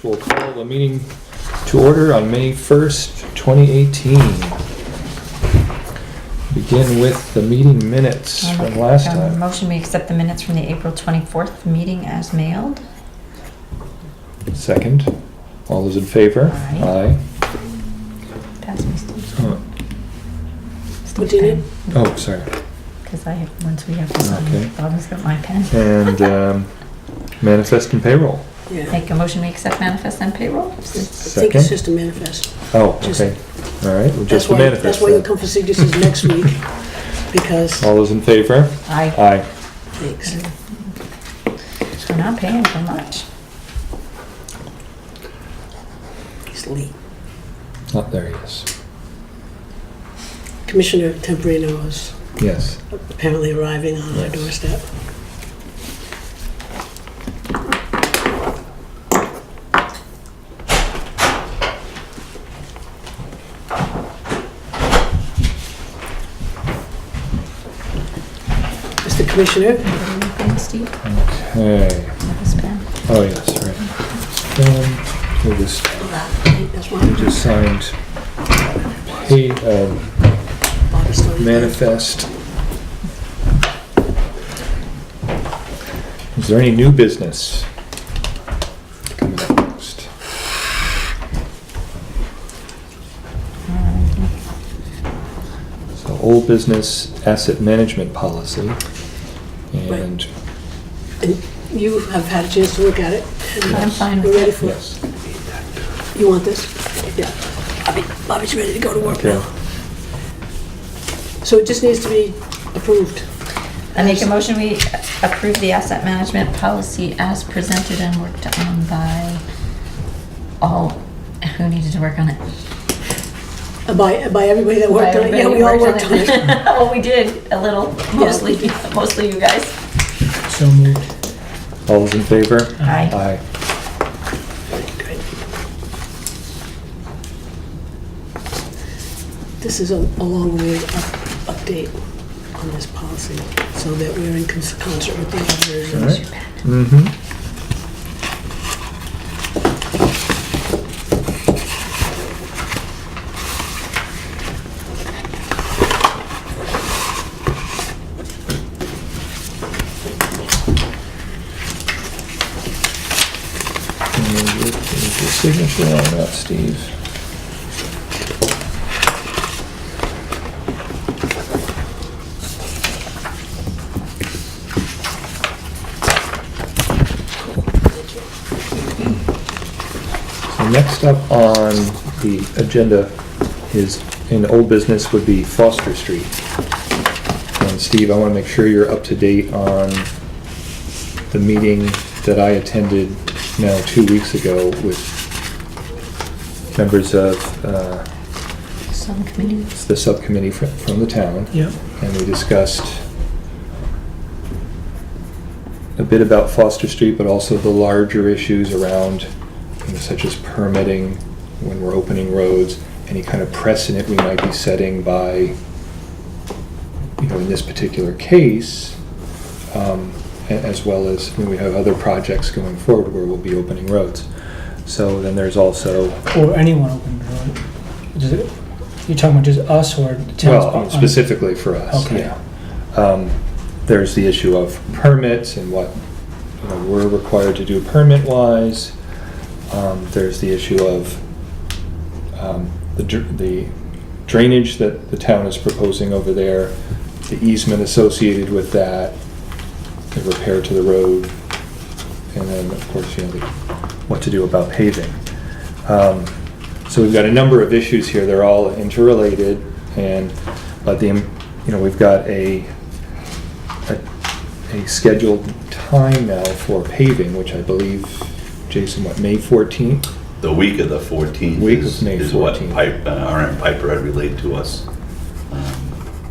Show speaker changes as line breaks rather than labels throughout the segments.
which will call the meeting to order on May 1st, 2018. Begin with the meeting minutes from last time.
Motion, we accept the minutes from the April 24th meeting as mailed.
Second. All those in favor?
Aye. Pass me, Steve.
What do you need?
Oh, sorry.
Because once we have to sign,
Okay.
Bob's got my pen.
And manifest and payroll.
Yeah.
Make a motion, we accept manifest and payroll.
I think
Second.
it's just a manifest.
Oh,
Just-
okay. All right, well, just the manifest.
That's why you'll
then.
come for signatures next week, because,
All those in favor?
Aye.
Aye.
thanks.
We're not paying for much.
He's late.
Oh, there he is.
Commissioner Temporino is
Yes.
apparently arriving on our
Yes.
doorstep. Mr. Commissioner,
Pen, Steve?
Okay.
Have this pen?
Oh, yes, right. We just,
that's why I'm
just signed
Bob is still here.
manifest. Is there any new business coming up next? So old business asset management policy. And
And you have had a chance to look at it. and
I'm fine with
We're ready
it.
for it.
yes,
You want this? Yeah. Bobby's ready to go to work
okay.
now. So it just needs to be approved.
I make a motion, we approve the asset management policy as presented and worked on by all, who needed to work on it?
By everybody that worked on it. Yeah, we all worked on it.
Well, we did, a little, mostly you guys.
So moved.
All those in favor?
Aye.
Aye.
This is a long-range update on this policy, so that we're in concert with the others.
All right. Mm-hmm. And your signature on that, Steve. So next up on the agenda is, in old business, would be Foster Street. And Steve, I want to make sure you're up to date on the meeting that I attended now 2 weeks ago with members of
Subcommittee.
the subcommittee from the town.
Yep.
And we discussed a bit about Foster Street, but also the larger issues around, such as permitting when we're opening roads, any kind of precedent we might be setting by, in this particular case, as well as when we have other projects going forward where we'll be opening roads. So then there's also,
Or anyone open the road. You're talking about just us or the town's?
well, specifically for us,
Okay.
yeah. There's the issue of permits and what we're required to do permit-wise. There's the issue of the drainage that the town is proposing over there, the easement associated with that, the repair to the road, and then, of course, what to do about paving. So we've got a number of issues here. They're all interrelated, but we've got a scheduled time now for paving, which I believe, Jason, May 14th?
The week of the 14th
Week of
is,
May
is what
14th.
R.M. Piper had relayed to us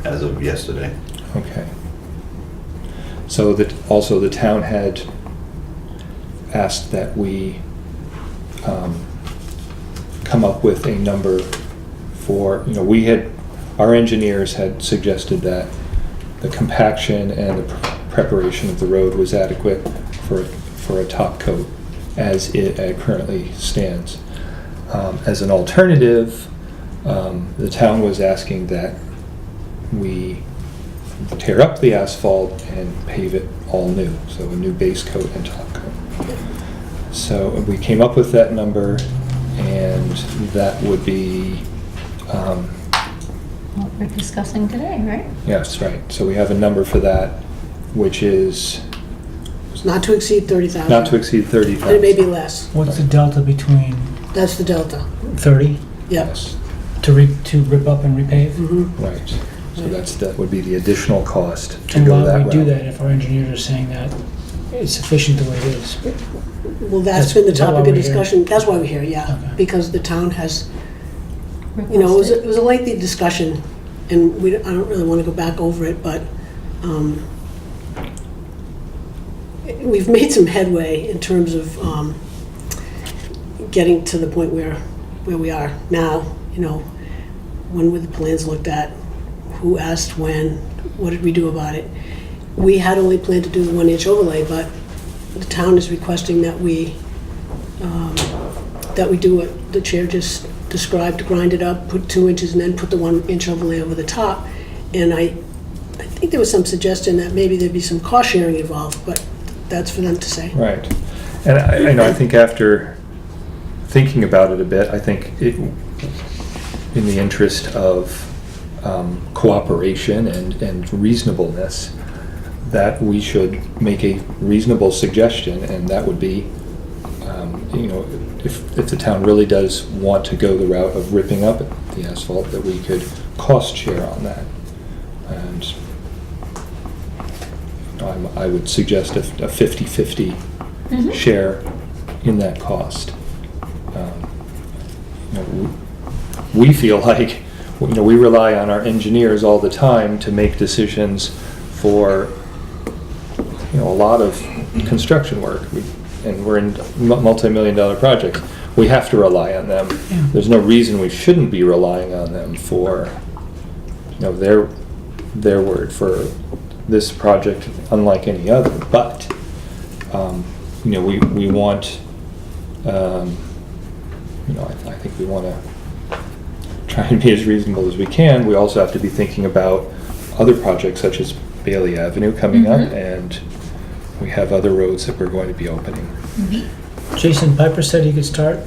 as of yesterday.
Okay. So that also the town had asked that we come up with a number for, our engineers had suggested that the compaction and the preparation of the road was adequate for a top coat as it currently stands. As an alternative, the town was asking that we tear up the asphalt and pave it all new, so a new base coat and top coat. So we came up with that number, and that would be,
What we're discussing today, right?
yes, right. So we have a number for that, which is
Not to exceed 30,000.
not to exceed 30,000.
And it may be less.
What's the delta between
That's the delta.
30
Yep.
Yes,
to rip up and repave?
Mm-hmm.
right. So that would be the additional cost to
And
go
why
that
would we do
route.
that if our engineers are saying that it's sufficient the way it is?
Well, that's been the
Is that why
topic
we're
of
here?
discussion. That's why we're here, yeah.
Okay.
Because the town has, you know, it was a lengthy discussion, and I don't really want to go back over it, but we've made some headway in terms of getting to the point where we are now. You know, when were the plans looked at? Who asked when? What did we do about it? We had only planned to do the 1-inch overlay, but the town is requesting that we do what the chair just described, grind it up, put 2 inches, and then put the 1-inch overlay over the top. And I think there was some suggestion that maybe there'd be some cost sharing involved, but that's for them to say.
Right. And I know, I think after thinking about it a bit, I think in the interest of cooperation and reasonableness, that we should make a reasonable suggestion, and that would be, you know, if the town really does want to go the route of ripping up the asphalt, that we could cost share on that. And you know, I would suggest a 50-50 share in that cost. You know, we feel like, you know, we rely on our engineers all the time to make decisions for, you know, a lot of construction work. And we're in multi-million-dollar projects. We have to rely on them.
Yeah.
There's no reason we shouldn't be relying on them for, you know, their word for this project, unlike any other. But you know, we want, you know, I think we want to try and be as reasonable as we can. We also have to be thinking about other projects such as Bailey Avenue coming up, and we have other roads that we're going to be opening.
Jason Piper said he could start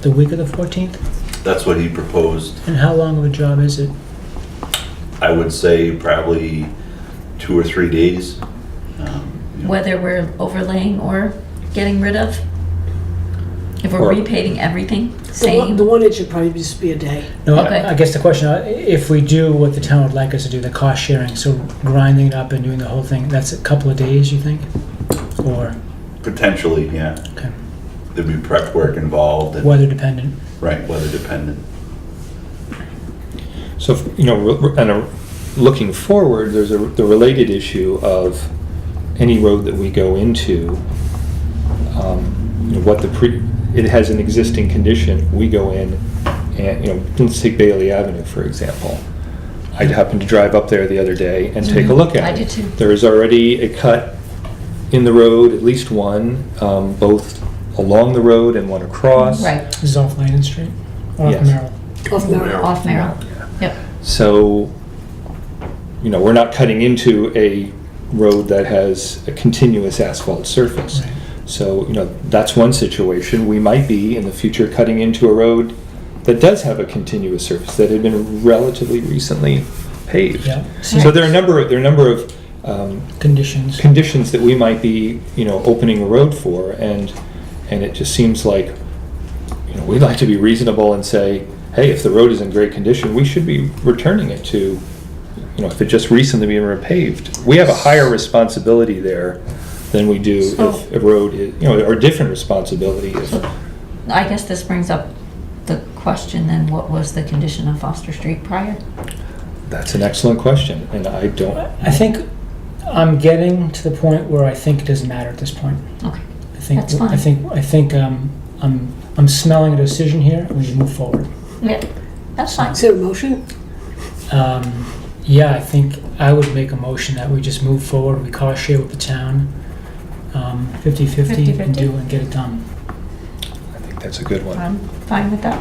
the week of the 14th.
That's what he proposed.
And how long of a job is it?
I would say probably 2 or 3 days. You know,
Whether we're overlaying or getting rid of? If we're
Or-
repaving everything,
The
same?
1-inch should probably just be a day.
No,
Okay.
I guess the question, if we do what the town would like us to do, the cost sharing, so grinding it up and doing the whole thing, that's a couple of days, you think? Or,
Potentially, yeah.
okay,
There'd be prep work involved. And,
weather dependent?
right, weather dependent.
So, you know, looking forward, there's the related issue of any road that we go into, you know, it has an existing condition. We go in and, you know, let's take Bailey Avenue, for example. I happened to drive up there the other day and take a look at it.
I did too.
There is already a cut in the road, at least one, both along the road and one across.
Right,
This is off Landon Street? Or off
Yes.
Merrill?
Off Merrill.
off Merrill. Yep.
So, you know, we're not cutting into a road that has a continuous asphalt surface.
Right.
So, you know, that's one situation. We might be in the future cutting into a road that does have a continuous surface that had been relatively recently paved.
Yeah.
So there are a number of
Conditions?
conditions that we might be, you know, opening a road for, and it just seems like, you know, we'd like to be reasonable and say, hey, if the road is in great condition, we should be returning it to, you know, if it just recently been repaved. We have a higher responsibility there than we do
So-
if a road is, you know, or different responsibility if,
I guess this brings up the question then, what was the condition of Foster Street prior?
that's an excellent question, and I don't,
I think I'm getting to the point where I think it doesn't matter at this point.
Okay,
I think,
That's fine.
I think I'm smelling a decision here, and we should move forward.
yeah, that's fine.
Is there a motion?
Yeah, I think I would make a motion that we just move forward, we cost share with the town, 50/50 and
50/50.
get it done.
That's a good one.
I'm fine with that.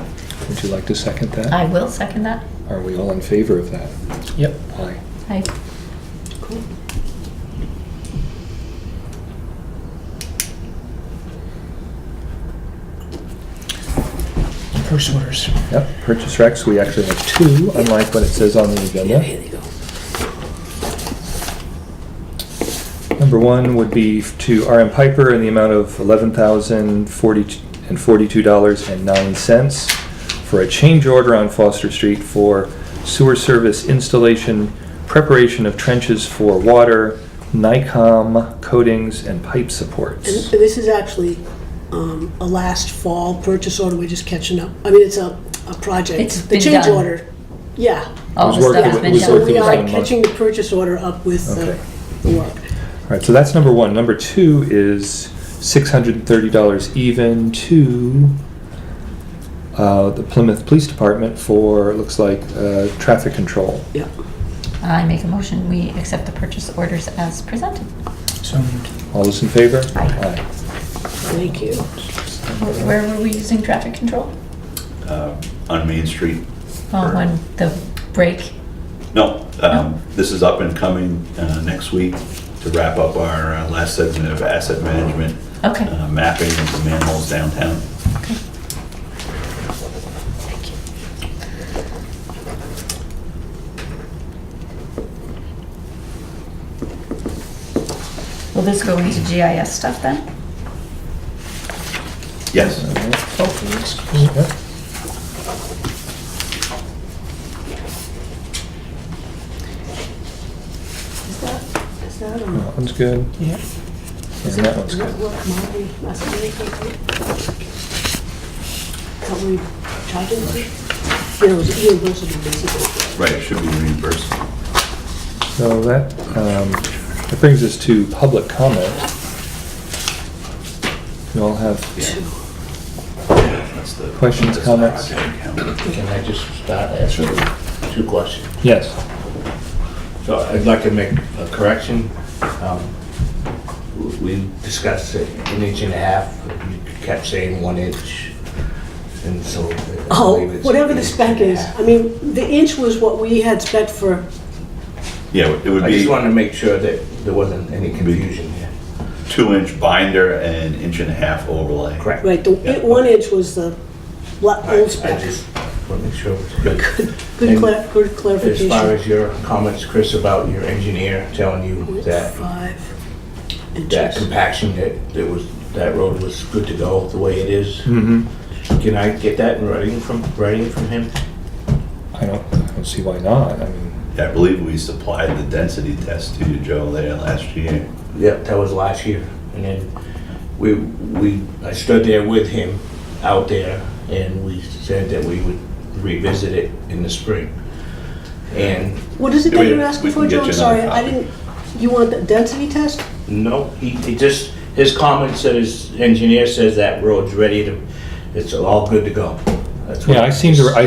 Would you like to second that?
I will second that.
Are we all in favor of that?
Yep.
Aye.
I,
Cool.
Purchase orders.
Yep, purchase recs, we actually have two, unlike what it says on the
Yeah,
agenda.
here they go.
Number one would be to RM Piper in the amount of $11,042.09 for a change order on Foster Street for sewer service installation, preparation of trenches for water, NICOM coatings, and pipe
And
supports.
this is actually a last fall purchase order, we're just catching up. I mean, it's a project.
It's
The
been
change
done.
order, yeah.
all
was
the
working
stuff has
with-
been
was
So
working
we
done.
with
are
them.
catching the purchase order up with
Okay.
the work.
All right, so that's number one. Number two is $630 even to the Plymouth Police Department for, it looks like, traffic control.
Yeah.
I make a motion, we accept the purchase orders as presented.
So moved.
All those in favor?
Aye.
Thank you.
Where were we using traffic control?
On Main Street.
Oh, on the break?
No, this is up and coming next week to wrap up our last segment of asset management,
Okay.
mapping of the manholes downtown.
Okay. Thank you. Will this go into GIS stuff then?
Yes.
Hopefully.
Yep.
Is that,
That one's good.
Yeah.
is
And that one's
that
good.
what commodity asset management? How we charging them? You know, it's reimbursable basically.
Right, it should be reimbursed.
So that brings us to public comment. You all have
That's the-
Questions,
that's
comments?
the project account.
Can I just start answering two questions?
Yes.
So I'd like to make a correction. We discussed it an inch and a half, you kept saying 1 inch, and so. I
Oh,
believe it's
whatever
an
the
inch
spec
and a
is.
half.
I mean, the inch was what we had spec for.
Yeah, it would
I just
be
wanted to make sure that there wasn't any confusion here.
2-inch binder and 1.5 overlay.
Correct.
Right, the
Yeah.
1 inch was the
I
old
I
spec.
just want to make sure it's good.
Good
And
good
As far
clarification.
as your comments, Chris, about your engineer telling you that
5
that
inches.
compaction, that road was good to go the way it is.
Mm-hmm.
Can I get that in writing from him?
I don't see why not. I mean,
Yeah, I believe we supplied the density test to you, Joe, there last year.
Yep, that was last year. And then I stood there with him out there, and we said that we would revisit it in the spring. And
What is it
Yeah,
that
we-
you're
we
asking
can
for,
get
Joe?
you
I'm sorry,
another
I
copy.
didn't, you want the density test?
no, he just, his comment said his engineer says that road's ready to, it's all good to go. That's what
yeah, I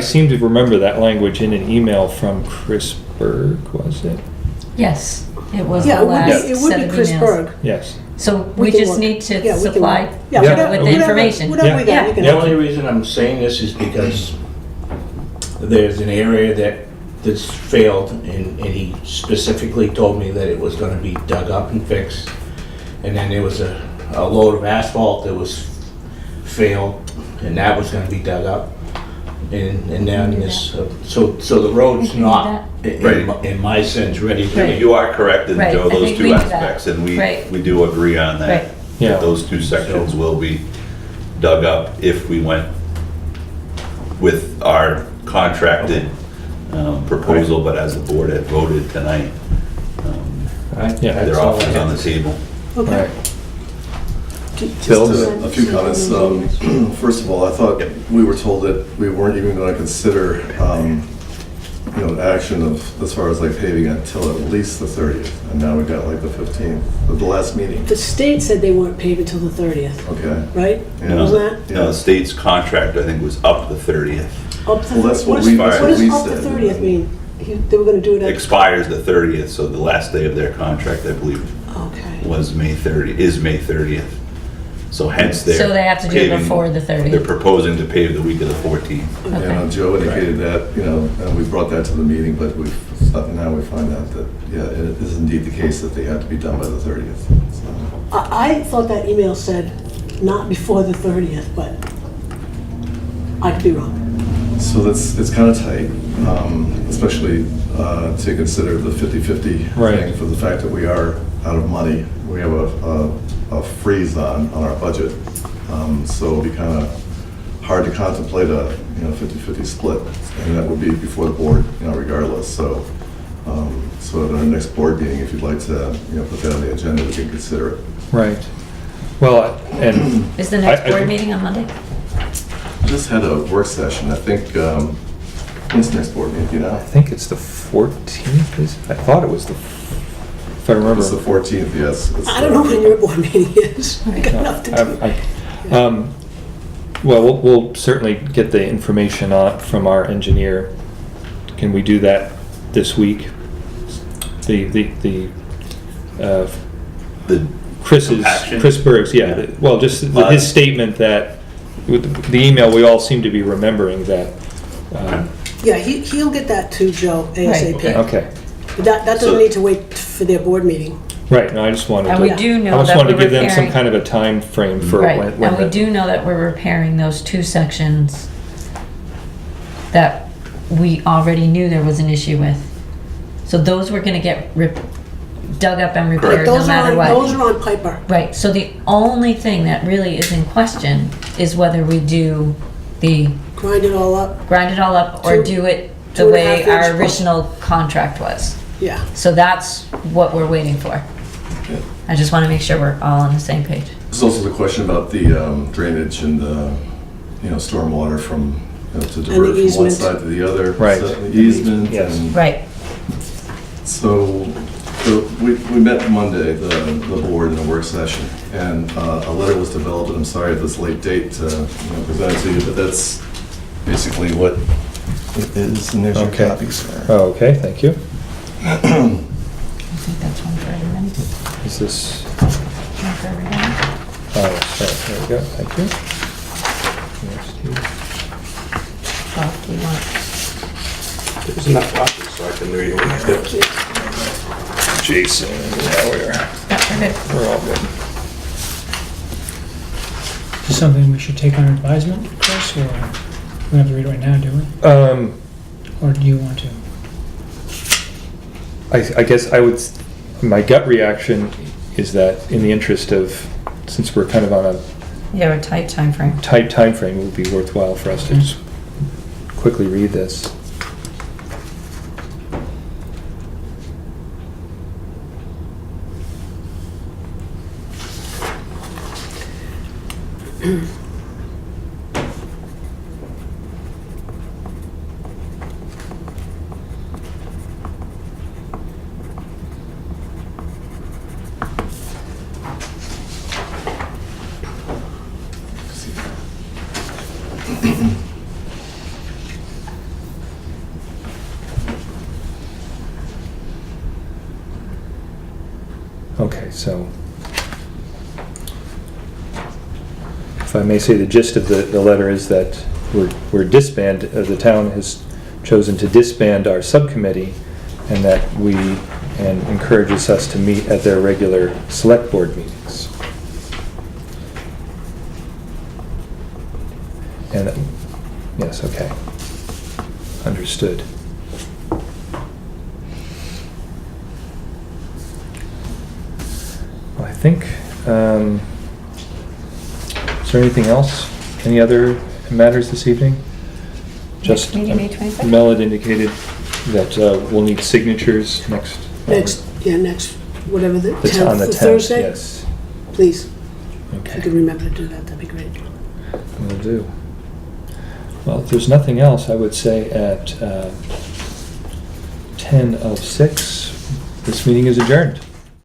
seem to remember that language in an email from Chris Berg, was it?
Yes, it was
Yeah,
the last
it would
set
be
of
Chris
emails.
Berg.
Yes.
So
We
we
can
just
look.
need to
Yeah, we can
supply
look. Yeah,
Yeah.
whatever-
with the
whatever-
information.
Whatever we got,
Yeah.
you can
The
have.
only reason I'm saying this is because there's an area that's failed, and he specifically told me that it was gonna be dug up and fixed. And then there was a load of asphalt that was failed, and that was gonna be dug up. And then this, so the road's
We can do
not,
Right.
in my sense, ready to.
Right.
You are correct in,
Right,
Joe,
I
those
think
two
we knew that.
aspects, and
Right.
we do agree on that.
Right.
Yeah.
That those two sections will be dug up if we went with our contracted proposal, but as the board had voted tonight,
Yeah,
That's
their
all I
offers
had
on
to
the
say.
table.
All
Okay.
right.
Bill?
Bill?
A few comments. First of all, I thought we were told that we weren't even going to consider, action of, as far as like paving until at least the 30th, and now we got like the 15th, of the last meeting.
The state said they weren't paving until the 30th,
Okay.
right?
Yeah.
Wasn't that?
No, the state's contract, I think, was up the 30th.
Up to
Well, that's what
does-
we-
that's
What
what
does
we
up to
said.
30th mean? They were gonna do it at,
Expires the 30th, so the last day of their contract, I believe,
okay.
was May 30th. So hence they're.
So they have to do it
paving-
before the
They're
30th.
proposing to pave the week of the 14th.
Okay.
You know, Joe indicated that, you know, and we brought that to the meeting, but now we find out that, yeah, it is indeed the case that they have to be done by the 30th. So,
I thought that email said not before the 30th, but I could be wrong.
So it's kind of tight, especially to consider the 50/50
Right.
thing for the fact that we are out of money. We have a freeze on our budget. So it'll be kind of hard to contemplate a, 50/50 split. And that would be before the board, regardless. So at our next board meeting, if you'd like to, put that on the agenda, we can consider it.
Right. Well, and
Is the next
I-
board meeting on Monday?
I just had a work session, I think, when's the next board meeting, you
I
know?
think it's the 14th, I thought it was if I remember.
It's the 14th, yes. It's,
I don't know when your board meeting is. I got enough to do.
Well, we'll certainly get the information from our engineer. Can we do that this week? The
Compaction?
Chris Berg's, yeah. Well, just his statement that, with the email, we all seem to be remembering that.
Yeah, he'll get that to Joe ASAP.
Okay,
But that doesn't
So-
need to wait for their board meeting.
right, no, I just wanted
And
to.
we do know
I just
that
wanted to
we're
give them some
repairing-
kind of a time frame for
Right,
when.
and we do know that we're repairing those two sections that we already knew there was an issue with. So those were gonna get dug up and repaired no
Those
matter
are
what.
on Piper.
Right, so the only thing that really is in question is whether we do the
Grind it all up.
grind it all up or
Two-
do it the
2.5
way
inch
our
pump.
original contract was.
Yeah.
So that's what we're waiting for.
Yeah.
I just wanna make sure we're all on the same page.
There's also the question about the drainage and the, stormwater from, to divert from one
easement.
side to the other.
Right.
So the easement.
Yes.
and-
Right,
So we met Monday, the board in a work session, and a letter was developed, and I'm sorry at this late date to present it to you, but that's basically what it is, and there's your
Okay.
copies there.
Oh, okay, thank you.
I think that's one for everybody.
Is this,
One for everybody.
oh, yes, right, there we go, thank you. Yes, Steve.
Bob, do you want?
There's enough copies so I can read it.
Jason, yeah, we are,
Yeah, we're good.
we're all good.
Is this something we should take on advisement, Chris, or we don't have to read it right now, do we? Or do you want to?
I guess my gut reaction is that in the interest of, since we're kind of on a
Yeah, we're tight timeframe.
tight timeframe, it would be worthwhile for us to just quickly read this. Okay, so if I may say, the gist of the letter is that the town has chosen to disband our subcommittee, and that and encourages us to meet at their regular select board meetings. And, yes, okay. Understood. Well, I think, is there anything else? Any other matters this evening?
Next meeting, May 22nd?
Mel had indicated that we'll need signatures next.
Next, whatever the
The
10th,
on the
the
10th,
Thursday.
yes.
Please, if you
Okay,
could remember to do that, that'd be great.
will do. Well, if there's nothing else, I would say at 10:06, this meeting is adjourned.